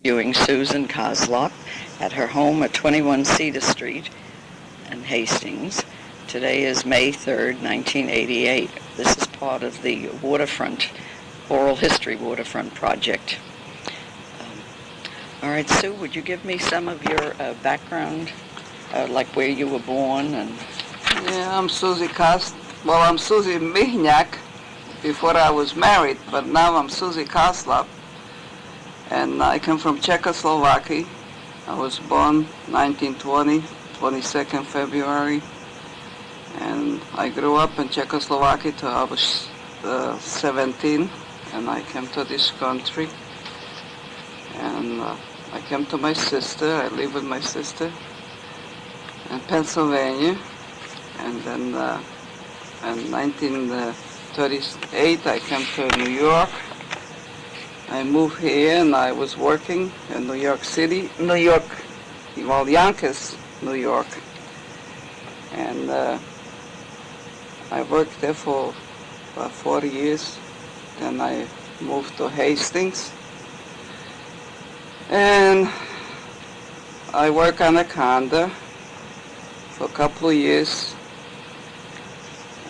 Viewing Susan Koslap at her home at 21 Cedar Street in Hastings. Today is May 3rd, 1988. This is part of the waterfront, oral history waterfront project. All right, Sue, would you give me some of your background, like where you were born? And Yeah, I'm Susie I'm Susie Mihniak before I was married, but now I'm Susie Koslap. And I come from Czechoslovakia. I was born 1920, 22nd February. And I grew up in Czechoslovakia till I was 17, and I came to this country. And I came to my sister. I live with my sister in Pennsylvania. And then in 1938, I came to New York. I moved here, and I was working in New York City, Yonkers, New York. And I worked there for about 40 years. Then I moved to Hastings. And I worked Anaconda for a couple of years.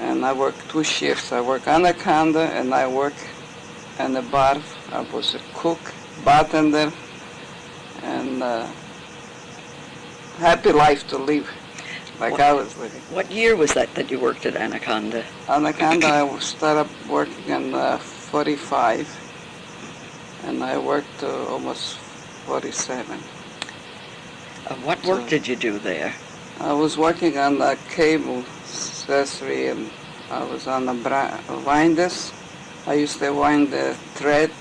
And I worked 2 shifts. I work Anaconda and I work in the bar. I was a cook, bartender, and happy life to live, like I was living. what year was that you worked at Anaconda? Anaconda, I started working in 45, and I worked almost 47. What work did you do there? I was working on the cable accessory, and I was on the winders. I used to wind the thread,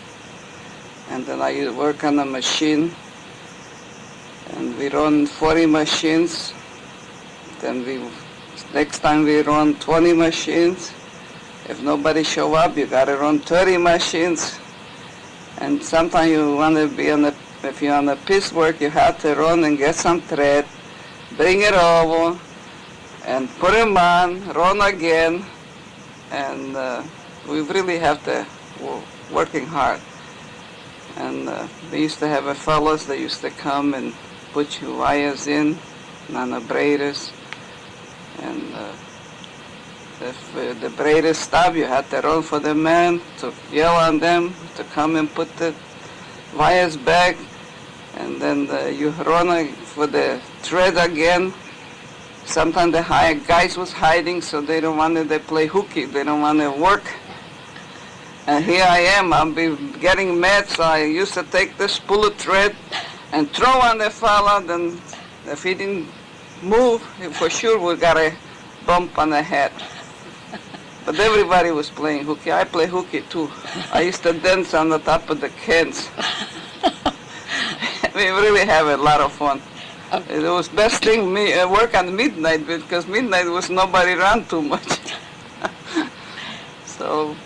and then I used to work on the machine, and we run 40 machines. Then next time we run 20 machines. If nobody show up, you gotta run 30 machines. And sometimes you want to be if you're on the piece work, you have to run and get some thread, bring it over, and put them on, run again, and we really have to working hard. And we used to have fellows that used to come and put your wires in on the braiders. And if the braiders stop, you had to run for the man to yell on them to come and put the wires back. And then you run for the thread again. Sometimes the guys was hiding, so they don't want to play hooky. They don't want to work. And here I am. I'm getting mad, so I used to take this spool of thread and throw on the fella. Then if he didn't move, for sure we got a bump on the head. But everybody was playing hooky. I play hooky too. I used to dance on the top of the cans. We really have a lot of fun. It was best thing work on midnight, because midnight was nobody around too much. So.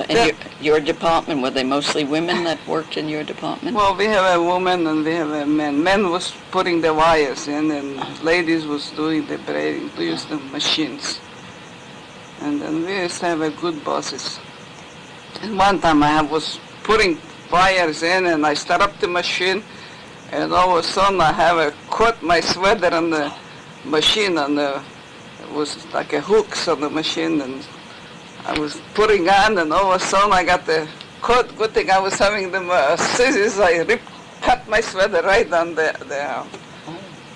In your department, were they mostly women that worked in your department? Well, we have a woman and we have a man. Men was putting the wires in, and ladies was doing the braiding. We used the machines. And then we used to have a good bosses. And one time I was putting wires in, and I start up the machine, and all of a sudden I have caught my sweater on the machine, and it was like a hooks on the machine, and I was putting on, and all of a sudden I got the cut. Good thing I was having the scissors. I cut my sweater right on the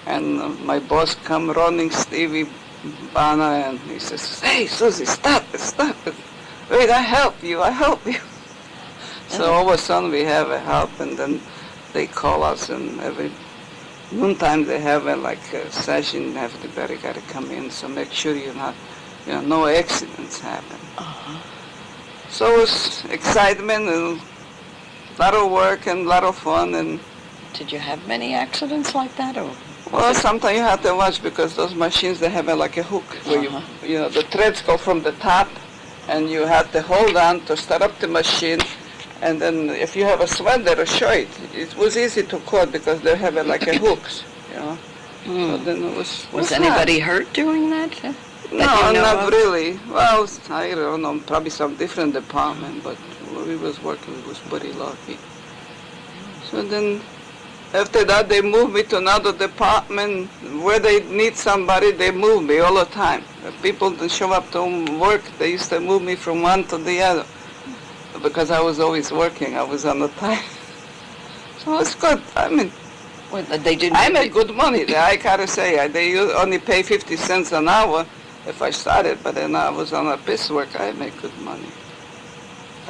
and my boss come running, Stevie Bana, and he says, "Hey, Susie, stop it. Wait, I help you. So all of a sudden we have a help, and then they call us, and every noontime they have a session. Everybody got to come in, so make sure no accidents happen. Uh-huh. So it was excitement and a lot of work and a lot of fun. And did you have many accidents like that, or? Well, sometimes you have to watch, because those machines, they have a hook where the threads go from the top, and you have to hold on to start up the machine. And then if you have a sweater or shirt, it was easy to cut because they have hooks, So then it was anybody hurt doing that? No, not really. Well, I don't know, probably some different department, but where we was working, we was pretty lucky. So then after that they moved me to another department. Where they need somebody, they move me all the time. If people didn't show up to work, they used to move me from one to the other. Because I was always working, I was on the time. So it's good. I mean, Well, they didn't. I make good money there, I gotta say. They only pay 50 cents an hour if I started, but then I was on a piece work, I make good money.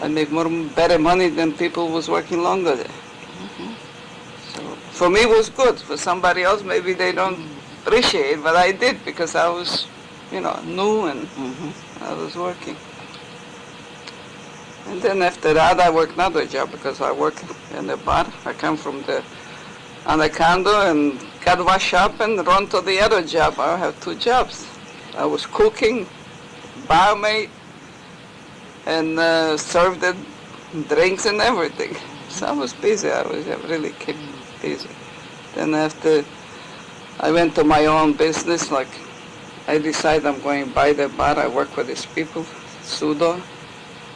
I make better money than people was working longer there. So for me it was good. For somebody else, maybe they don't appreciate it, but I did because I was, new and I was working. And then after that, I worked another job because I work in the bar. I come from the Anaconda and got washed up and run to the other job. I have two jobs. I was cooking, barmaid, and served the drinks and everything. So I was busy. I was really kept busy. Then after I went to my own business, like I decided I'm going to buy the bar. I work with these people, Sudo.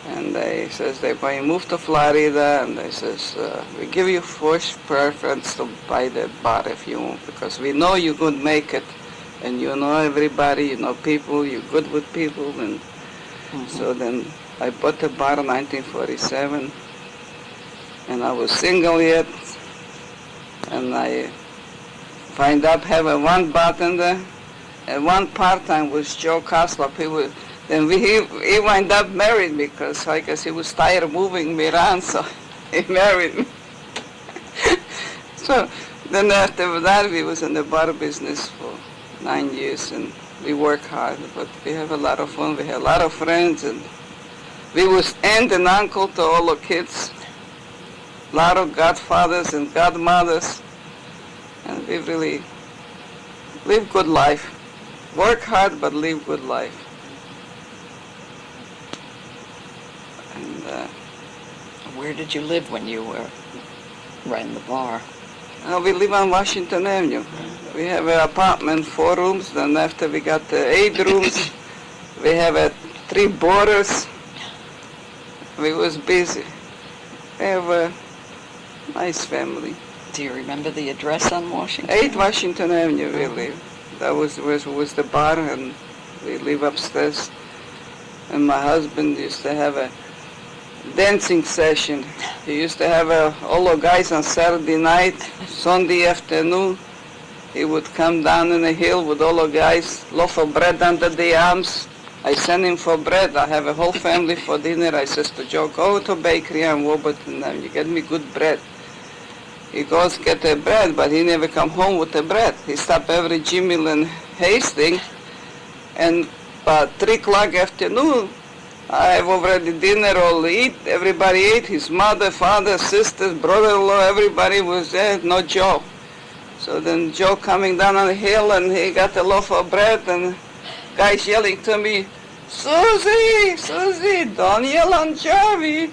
And they says they're going to move to Florida, and they says, we give you first preference to buy the bar if you want, because we know you could make it, and you know everybody, you know people, you're good with people. And so then I bought the bar in 1947, and I was single yet, and I find up having one bartender, and one part-time was Joe Koslap. Then he wound up married because I guess he was tired of moving me around, so he married me. So then after that, we was in the bar business for 9 years, and we work hard, but we have a lot of fun. We have a lot of friends, and we was aunt and uncle to all the kids, a lot of godfathers and godmothers, and we really live good life. Work hard, but live good life. Where did you live when you ran the bar? We live on Washington Avenue. We have an apartment, 4 rooms, then after we got 8 rooms, we have 3 boarders. We was busy. We have a nice family. Do you remember the address on Washington? 8 Washington Avenue we live. That was the bar, and we live upstairs. And my husband used to have a dancing session. He used to have all the guys on Saturday night, Sunday afternoon. He would come down in the hill with all the guys, loaf of bread under the arms. I send him for bread. I have a whole family for dinner. I says to Joe, go to bakery on Warburton and you get me good bread. He goes get the bread, but he never come home with the bread. He stopped every Jimmy in Hastings, and about 3 o'clock afternoon, I have already dinner all eat. Everybody ate. His mother, father, sisters, brother-in-law, everybody was there, no Joe. So then Joe coming down on the hill, and he got a loaf of bread, and guys yelling to me, Susie, don't yell on Joey.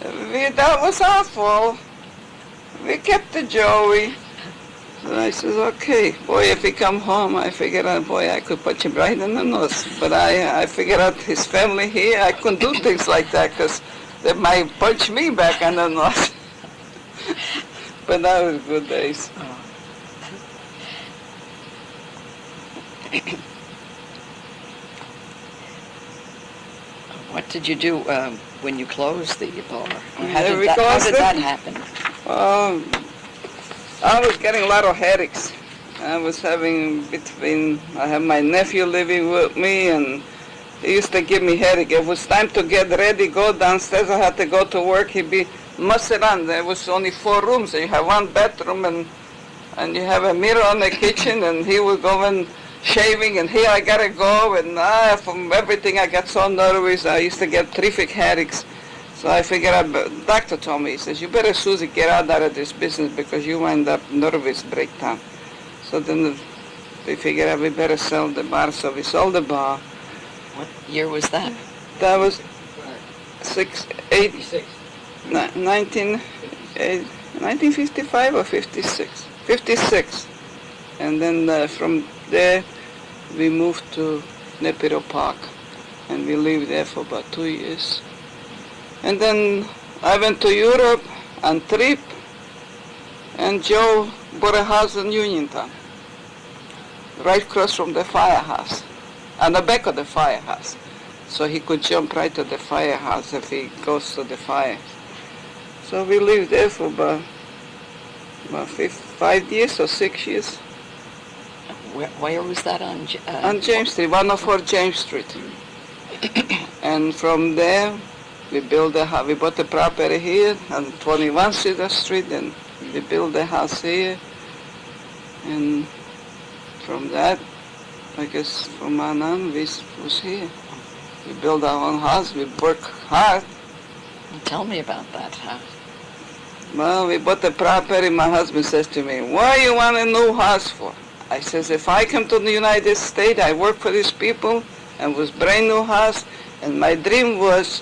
That was our fault. We kept the Joey. So I says, okay. Boy, if he come home, I figured out, boy, I could punch him right in the nose. But I figured out his family here, I couldn't do things like that because they might punch me back in the nose. But that was good days. What did you do when you closed the bar? Or how Yeah, did that happen? I was getting a lot of headaches. I have my nephew living with me, and he used to give me headache. It was time to get ready, go downstairs. I had to go to work. He'd be mussing on. There was only 4 rooms. You have 1 bedroom, and you have a mirror on the kitchen, and he would go and shaving, and here I gotta go, and from everything I got so nervous. I used to get terrific headaches. So I figured out, the doctor told me, he says, you better, Susie, get out of this business because you wind up nervous breakdown. So then we figured out we better sell the bar, so we sold the bar. What year was that? That was 1955 or 56? 56. And then from there, we moved to Nepero Park, and we lived there for about 2 years. And then I went to Europe on trip, And Joe bought a house in Uniontown, right across from the firehouse, on the back of the firehouse. So he could jump right to the firehouse if he goes to the fire. So we lived there for about 5 years or 6 years. Where was that on? On James Street, 104 James Street. And from there, we built a house. We bought the property here on 21 Cedar Street, and we built the house here. And from that, I guess from on we was here. We built our own house. We worked hard. Tell me about that. Well, we bought the property. My husband says to me, "Why you want a new house for?" I says, "If I come to the United States, I work for these people, and was brand new house. And my dream was,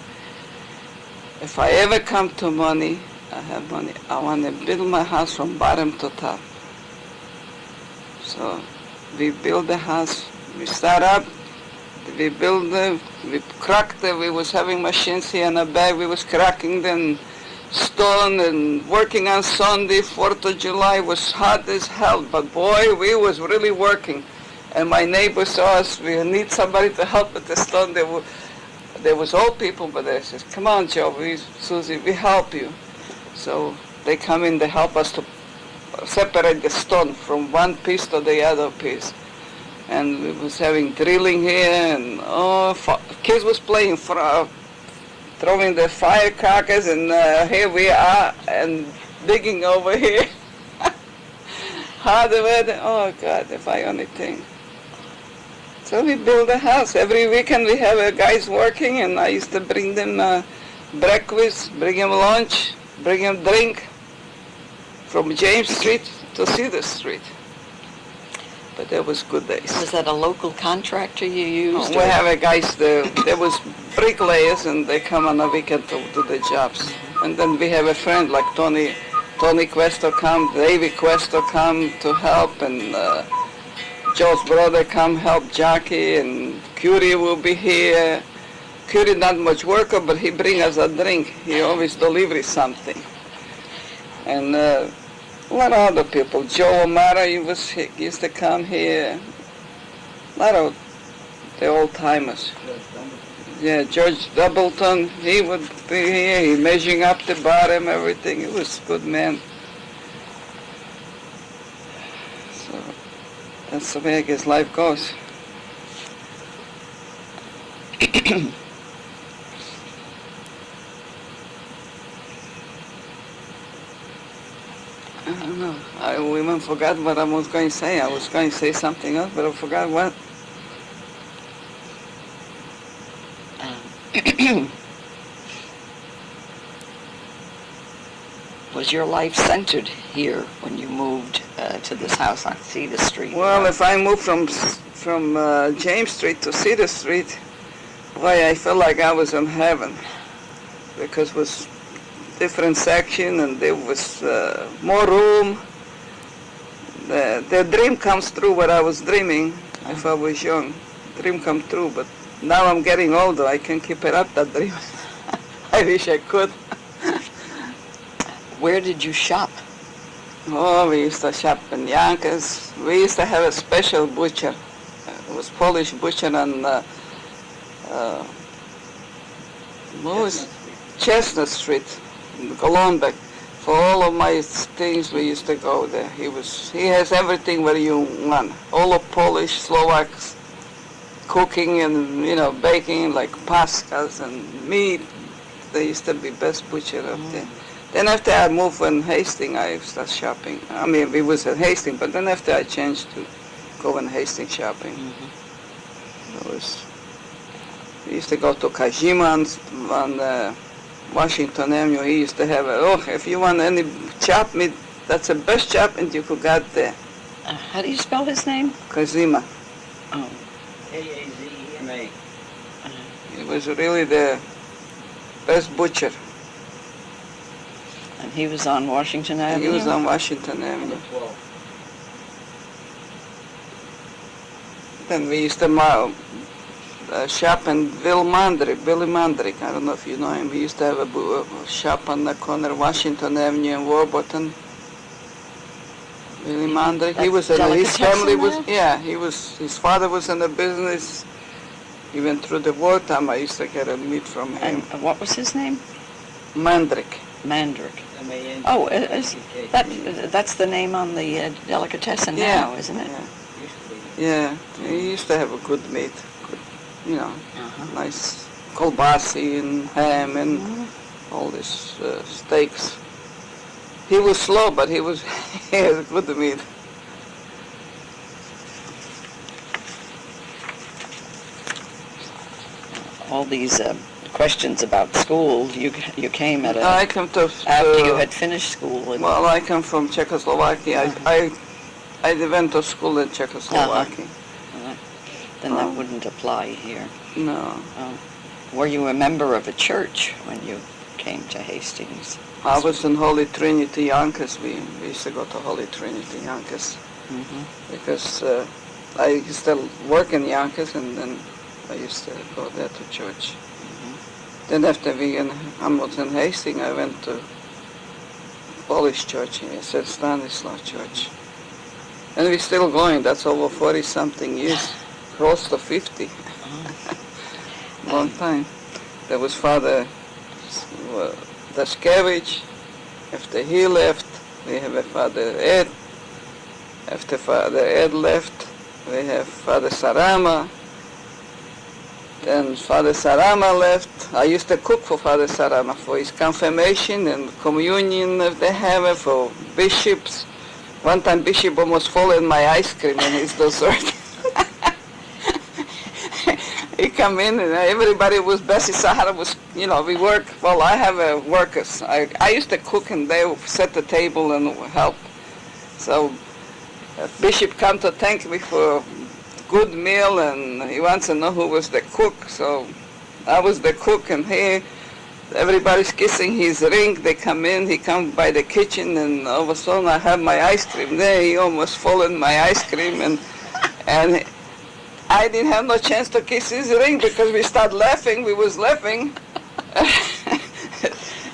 if I ever come to money, I have money, I want to build my house from bottom to top." So we built the house. We start up. We built it. We cracked it. We was having machines here in the back. We was cracking them stone and working on Sunday. 4th of July was hot as hell. But boy, we was really working. And my neighbors saw us. We need somebody to help with the stone. There was old people, but they said, "Come on, Joe, Susie, we help you." So they come in to help us to separate the stone from one piece to the other piece. And we was having drilling here, and kids was playing, throwing the firecrackers, and here we are, and digging over here. Hard weather, oh God, if I only think. So we build a house. Every weekend we have guys working, and I used to bring them breakfast, bring them lunch, bring them drink from James Street to Cedar Street. But that was good days. Was that a local contractor you used? We have guys there was bricklayers, and they come on the weekend to do the jobs. And then we have a friend like Tony Questo come, David Questo come to help, and Joe's brother come help Jackie, and Curie will be here. Curie not much worker, but he bring us a drink. He always delivers something. And a lot of other people. Joe O'Mara, he used to come here. A lot of the old timers. Yeah, George Doubleton, he would be here. He measuring up the bottom, everything. He was a good man. So that's the way I guess life goes. I don't know. I even forgot what I was going to say. I was going to say something else, but I forgot what. Was your life centered here when you moved to this house on Cedar Street? Well, if I moved from James Street to Cedar Street, boy, I felt like I was in heaven, because it was different section, and there was more room. The dream comes true what I was dreaming if I was young. Dream come true, but now I'm getting older. I can't keep it up, that dream. I wish I could. Where did you shop? Oh, we used to shop in Yonkers. We used to have a special butcher. It was Polish butcher on Chestnut Street, in Columbus. For all of my things, we used to go there. He has everything what you want. All of Polish, Slovaks, cooking and, baking, like pastas and meat. They used to be best butcher up there. Then after I moved in Hastings, I started shopping. I mean, we was at Hastings, but then after I changed to go in Hastings shopping. We used to go to Kajima on Washington Avenue. He used to have if you want any chop meat, that's the best chop and you could get there. How do you spell his name? Kazima. Oh. K-A-Z-E-M-A. He was really the best butcher. And he was on Washington Avenue? He was on Washington Avenue. Number 12. Then we used to shop in Billy Mandrick. I don't know if you know him. He used to have a shop on the corner of Washington Avenue and Warburton. Willie Mandrick. He That's was in his delicatessen family was there? yeah. His father was in the business. Even through the wartime, I used to get a meat from him. And what was his name? Mandrick. Mandrick. M-A-N. Oh, that's the name on the delicatessen now, isn't it? Yeah. He used to have a good meat. Good, Uh-huh. nice kolbasi and ham and all these steaks. He was slow, but he had good meat. All these questions about school, you came at I come to after you had finished school. And, well, I come from Czechoslovakia. Uh-huh. I went to school in Czechoslovakia. then that wouldn't apply here. No. Were you a member of a church when you came to Hastings? I was in Holy Trinity Yonkers. We used to go to Holy Trinity Yonkers Mm-hmm. because I used to work in Yonkers, and then I used to go there to church. Then after I was in Hastings, I went to Polish church here, St. Stanislav Church. And we're still going. That's over 40-something years, close to 50. Long time. There was Father Dashkevich. After he left, we have a Father Ed. After Father Ed left, we have Father Sarama. Then Father Sarama left. I used to cook for Father Sarama for his confirmation and communion if they have it, for bishops. One time Bishop almost fell in my ice cream and his dessert. He come in and everybody was, Bessie Sahara was, we work. Well, I have workers. I used to cook and they would set the table and help. So Bishop come to thank me for good meal, and he wants to know who was the cook. So I was the cook, and everybody's kissing his ring. They come in, he come by the kitchen, and all of a sudden I have my ice cream there. He almost fall in my ice cream, and I didn't have no chance to kiss his ring because we start laughing. We was laughing.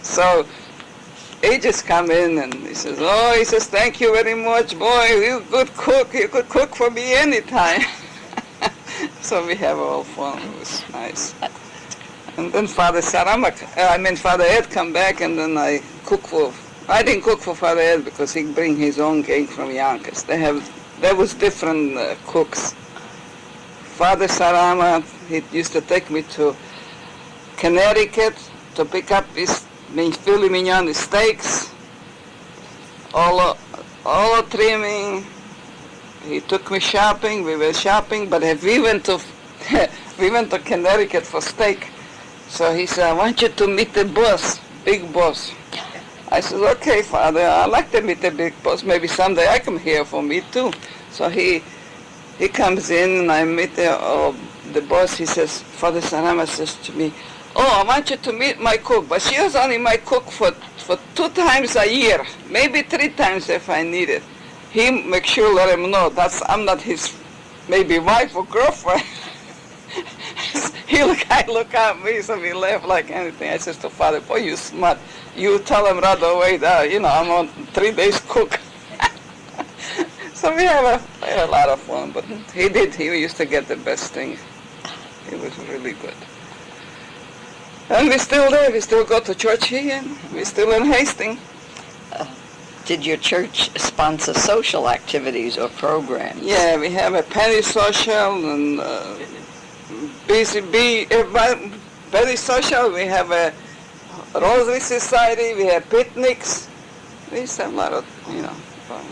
So he just come in and he says, thank you very much, boy. You good cook. You could cook for me anytime. So we have all fun. It was nice. And then Father Ed come back, and then I didn't cook for Father Ed because he bring his own gang from Yonkers. There was different cooks. Father Sarama, he used to take me to Connecticut to pick up his filet mignon steaks, all trimming. He took me shopping. We were shopping, but if we went to Connecticut for steak. So he said, I want you to meet the boss, big boss. I said, okay, Father, I like to meet the big boss. Maybe someday I come here for me too. So he comes in, and I meet the boss. He says, Father Sarama says to me, I want you to meet my cook, but she was only my cook for 2 times a year, maybe 3 times if I need it. He make sure let him know I'm not his maybe wife or girlfriend. I look at me, so we laugh like anything. I says to Father, boy, you smart. You tell him right away that, I'm on 3 days cook. So we have a lot of fun, but he used to get the best thing. He was really good. And we're still there. We still go to church here, and we're still in Hastings. Did your church sponsor social activities or programs? Yeah, we have a penny social and penny social. We have a Rosary Society. We have picnics. We used to have a lot of, fun.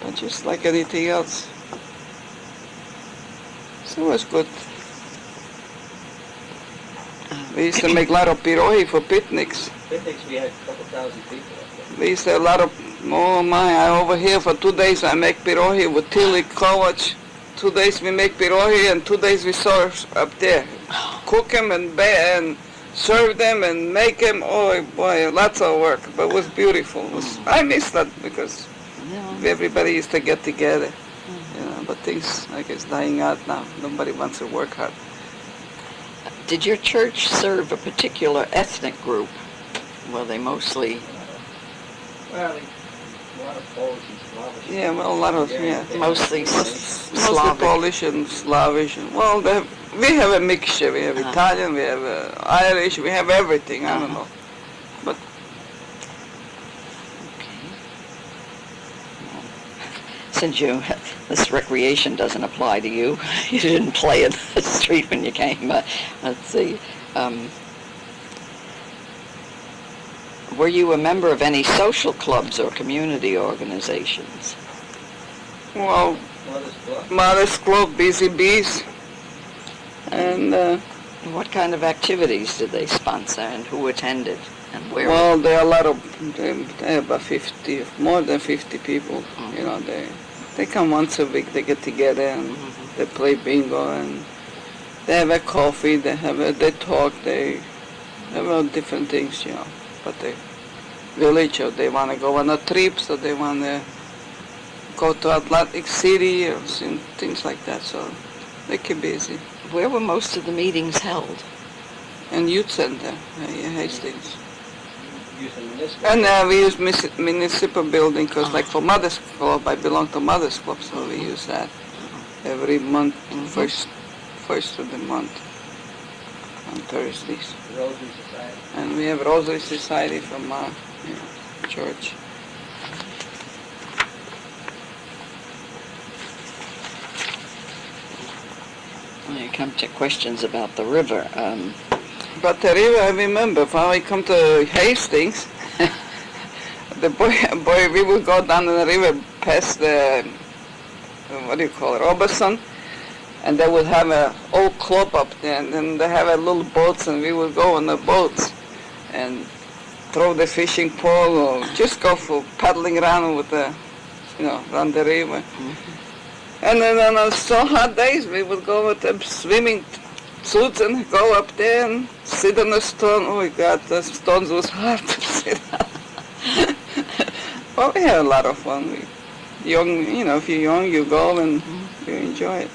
But just like anything else. So it was good. We used to make a lot of pirohi for picnics. Picnics, we had a couple thousand people up there. We used to have a lot of, over here for 2 days I make pirohi with Tilly Kovac. 2 days we make pirohi, and 2 days we serve up there. Cook them and serve them and make them. Oh boy, lots of work, but it was beautiful. I miss that because everybody used to get together. But things, I guess, dying out now. Nobody wants to work hard. Did your church serve a particular ethnic group? Were they mostly... Well, A lot of Polish and Slavic. Yeah, well, a lot of, yeah. Mostly Mostly Slavic. Polish and Slavish. Well, we have a mixture. We have Italian, we have Irish, we have everything. I don't know. But Since this recreation doesn't apply to you, you didn't play in the street when you came. Let's see. Were you a member of any social clubs or community organizations? well, Mother's Club. Mother's Club, Busy Bees, and What kind of activities did they sponsor, and who attended, and where? well, there are a lot of they have about 50, more than 50 people. You know, they come once a week. They get together and they play bingo and they have a coffee. They talk. They have all different things. You know, but the village, or they want to go on a trip, so they want to go to Atlantic City or things like that. So they keep busy. Where were most of the meetings held? And youth center, Hastings. Using municipal. And we use municipal building because, like for Mother's Club, I belong to Mother's Club, so we use that every month, first of the month on Thursdays. Rosary Society. And we have Rosary Society from church. You come to questions about the river. But the river, I remember, when I come to Hastings, the boy, we would go down the river past the, what do you call it, Robertson, and they would have a old club up there, and then they have a little boats, and we would go on the boats and throw the fishing pole, or just go for paddling around with the, around the river. And then on so hot days, we would go with the swimming suits and go up there and sit on the stone. Oh my God, the stones was hard to sit on. Well, we had a lot of fun. If you're young, you go and you enjoy it.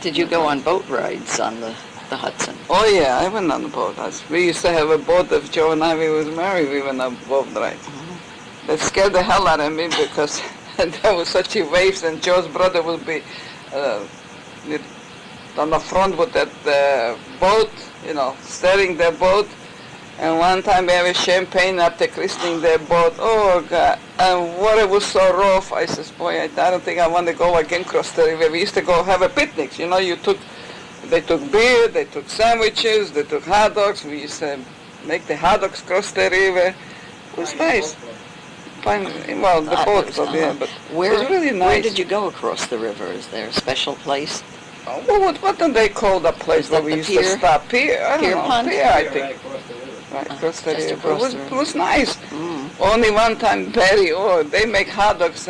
Did you go on boat rides on the Hudson? Oh yeah, I went on the boat. We used to have a boat. If Joe and I was married, we went on boat ride. That scared the hell out of me because there was such a waves, and Joe's brother would be on the front with that boat, steering the boat. And one time we have a champagne after christening their boat. Oh God! And water was so rough. I says, boy, I don't think I want to go again across the river. We used to go have a picnic. They took beer, they took sandwiches, they took hot dogs. We used to make the hot dogs cross the river. It was nice. Well, the boat club, yeah, but it was really nice. Where did you go across the river? Is there a special place? Well, what do they call the place where we used to stop? Pier? I don't know. Pond? Pier, I Right think. across the river. Right across the just river. across the It was nice. Only one time, Perry, they make hot dogs.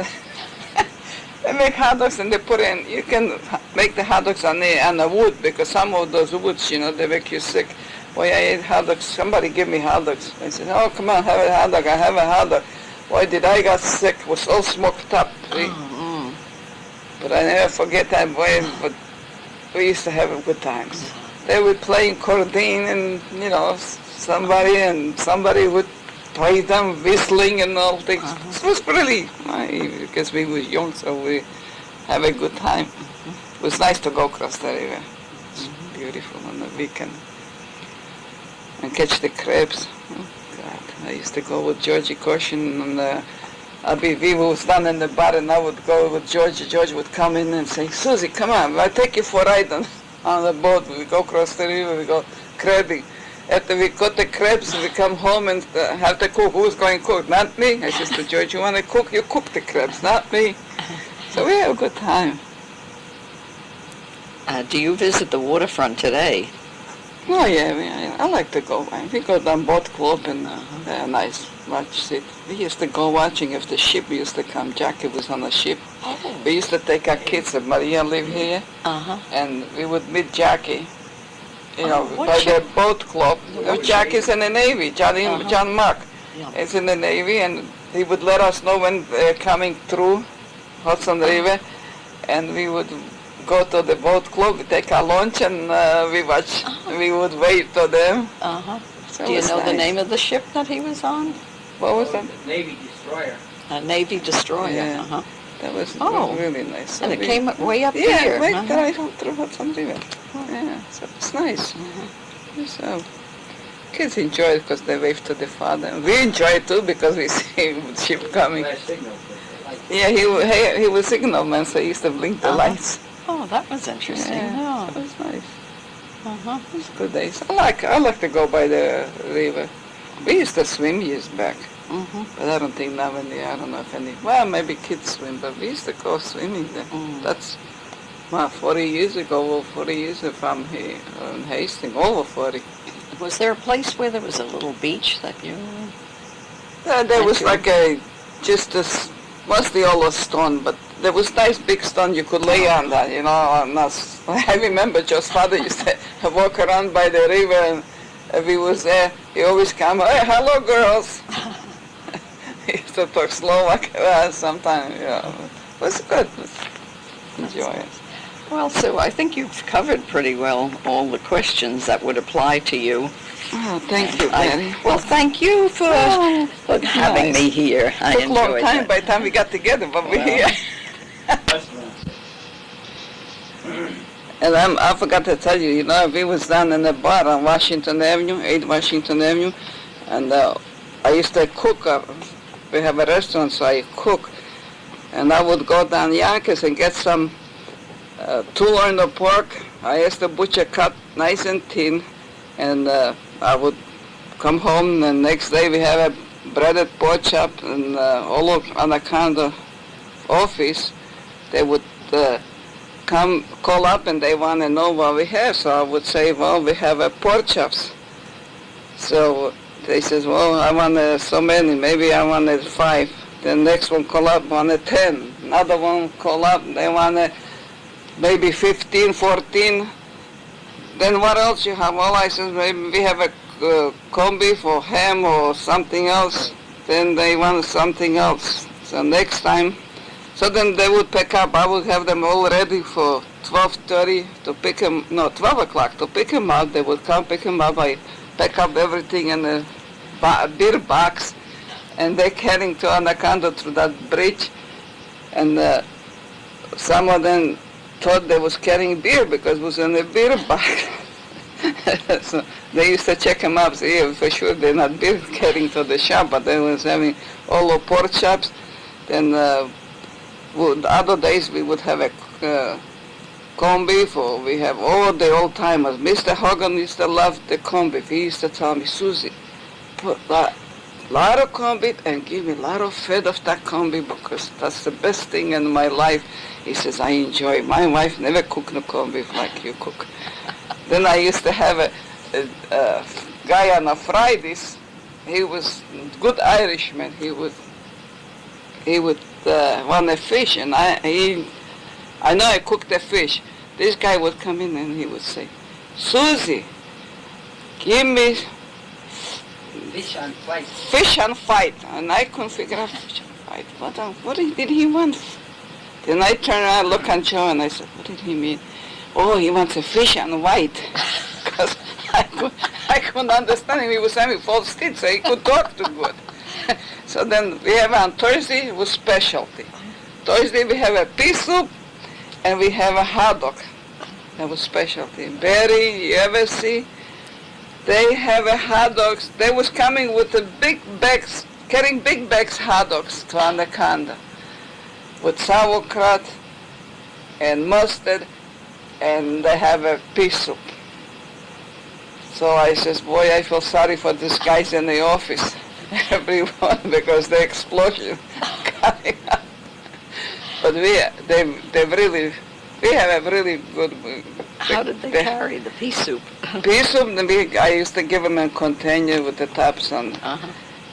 They make hot dogs and they put in, you can make the hot dogs on the wood, because some of those woods, they make you sick. Boy, I ate hot dogs. Somebody give me hot dogs. I said, oh, come on, have a hot dog. I have a hot dog. Boy, did I got sick. It was all smoked up. But I never forget that, boy. But we used to have good times. They would play accordion and, somebody would play them whistling and all things. It was really, because we were young, so we have a good time. It was nice to go across the river. It's beautiful on the weekend. And catch the crabs. Oh, God. I used to go with Georgie Caution, and we was down in the bar, and I would go with Georgie. George would come in and say, Susie, come on, I'll take you for a ride on the boat. We go across the river, we go crabbing. After we caught the crabs, we come home and have to cook. Who's going to cook? Not me. I said to George, you want to cook? You cook the crabs, not me. So we have a good time. Do you visit the waterfront today? Oh yeah, I like to go. We go down boat club and nice watch it. We used to go watching if the ship used to come. Jackie was on the ship. Oh. We used to take our kids. Maria lived here, and we would meet Jackie. What by ship? the boat club. Jackie's in the Navy. John Mark is in the Navy, and he would let us know when they're coming through Hudson River, and we would go to the boat club, we take our lunch, and we watch. We would wait for them. So Do you know the nice. name of the ship that he was on? What was that? Navy destroyer. A Navy destroyer. Yeah. Uh-huh. That was Oh. really nice. So And it we- came way up Yeah, here. right uh-huh. there through Hudson River. Yeah, so it's nice. Uh-huh. So kids enjoy it because they wave to the father. And we enjoy it too because we see ship coming. Flash signal. Like, Yeah, he was signalman, so he used to blink the Uh-huh. lights. Oh, that was interesting. Yeah, so it was nice. Uh-huh. It was good days. I like to go by the river. We used to swim years back, Mm-hmm. but I don't think now I don't know if any. Well, maybe kids swim, but we used to go swimming there. Mm. That's 40 years ago, 40 years from here in Hastings, over 40. Was there a place where there was a little beach that you... There was Thank you. like just this, mostly all a stone, but there was nice big stone you could lay on that, you know. And I remember Joe's father used to walk around by the river, and if he was there, he always come, hey, hello, girls. He used to talk Slovak sometimes, you know. It was good. Enjoy it. Well, Sue, I think you've covered pretty well all the questions that would apply to you. Oh, thank you, Mary. Well, thank you for having nice. me here. I Took a long enjoyed time that. by the time we got together, but we're Well. here. And I forgot to tell you, you know, we was down in the bar on Washington Avenue, 8 Washington Avenue, and I used to cook. We have a restaurant, so I cook. And I would go down Yonkers and get some two-loin of pork. I asked the butcher cut nice and thin, and I would come home, and the next day we have a breaded pork chop, and all of Anaconda office, they would call up and they want to know what we have. So I would say, well, we have a pork chops. So they says, well, I wanted so many, maybe I wanted 5. The next one call up, wanted 10. Another one call up, they wanted maybe 15, 14. Then what else you have? Well, I said, maybe we have a corned beef or ham or something else. Then they wanted something else. So next time, so then they would pick up. I would have them all ready for 12:30 to pick them, no, 12 o'clock to pick them up. They would come pick them up. I pick up everything in a beer box, and they're carrying to Anaconda through that bridge. And some of them thought they was carrying beer because it was in a beer box. So they used to check them up, see if for sure they're not beer carrying to the shop, but they was having all the pork chops. Then the other days we would have a corned beef, or we have all the old timers. Mr. Hogan used to love the corned beef. He used to tell me, Susie, put a lot of corned beef and give me a lot of fat of that corned beef because that's the best thing in my life. He says, I enjoy it. My wife never cooked no corned beef like you cook. Then I used to have a guy on a Fridays. He was a good Irishman. He would want a fish, and I know I cooked the fish. This guy would come in and he would say, Susie, give me fish and fight. fish and fight. And I couldn't figure out fish and fight. What did he want? Then I turned around, look at Joe, and I said, what did he mean? Oh, he wants a fish and white. Because I couldn't understand him. He was having false teeth, so he could talk too good. So then we have on Thursday was specialty. Thursday we have a pea soup and we have a hot dog. That was specialty. Barry, you ever see? They have a hot dogs. They was coming with the big bags, carrying big bags hot dogs to Anaconda with sauerkraut and mustard, and they have a pea soup. So I says, boy, I feel sorry for these guys in the office. Everyone, because the explosion coming up. But we have a really good. How did they carry the pea soup? Pea soup, I used to give them a container with the tops on,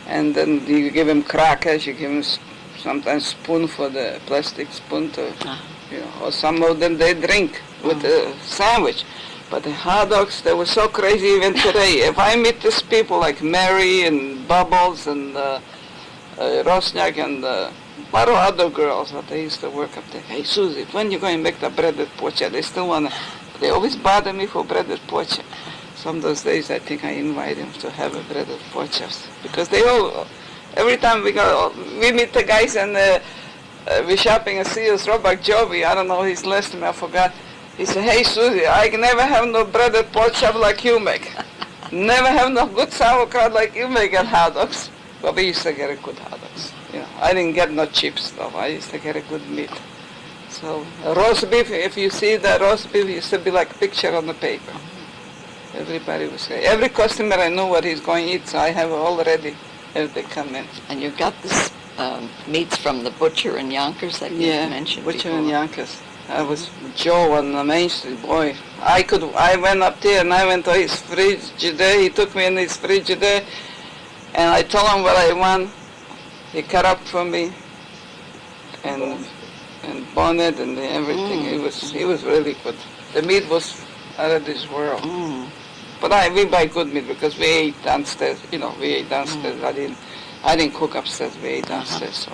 and then you give them crackers. You give them sometimes spoon for the plastic spoon to, you know, or some of them they drink with a sandwich. But the hot dogs, they were so crazy even today. If I meet these people like Mary and Bubbles and Rosniak and a lot of other girls that they used to work up there. Hey, Susie, when you going to make the breaded pocha? They still want to, they always bother me for breaded pocha. Some of those days I think I invite them to have a breaded pochas because they all, Every time we meet the guys and we're shopping and see us, Robert Jovi, I don't know his last name, I forgot. He said, hey Susie, I can never have no bread at pork chop like you make. Never have no good sauerkraut like you make at hot dogs. But we used to get a good hot dogs. You know, I didn't get no cheap stuff. I used to get a good meat. So roast beef, if you see the roast beef, it used to be like a picture on the paper. Everybody was saying, every customer I know what he's going to eat, so I have it all ready if they come in. And you got this meats from the butcher in Yonkers that you mentioned butcher before. in Yonkers. I was Joe on the Main Street, boy. I went up there and I went to his fridge there. He took me in his fridge there, and I told him what I want. He cut up for me, and boned it and everything. It was really good. The meat was out of this world. But we buy good meat because we ate downstairs. You know, we ate downstairs. I didn't cook upstairs. We ate downstairs, so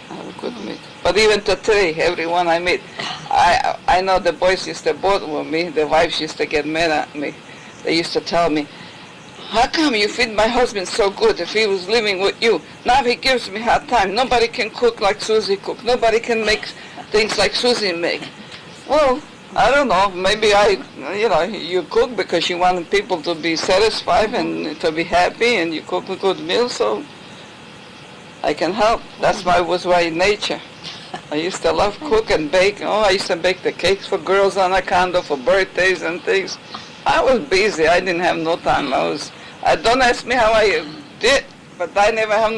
I have a good meat. But even today, everyone I meet, I know the boys used to both with me. The wives used to get mad at me. They used to tell me, how come you feed my husband so good if he was living with you? Now he gives me hard time. Nobody can cook like Susie cook. Nobody can make things like Susie make. Well, I don't know. Maybe you cook because you want people to be satisfied and to be happy, and you cook a good meal, so I can help. That's was my nature. I used to love cook and bake. Oh, I used to bake the cakes for girls on Anaconda for birthdays and things. I was busy. I didn't have no time. Don't ask me how I did, but I never have no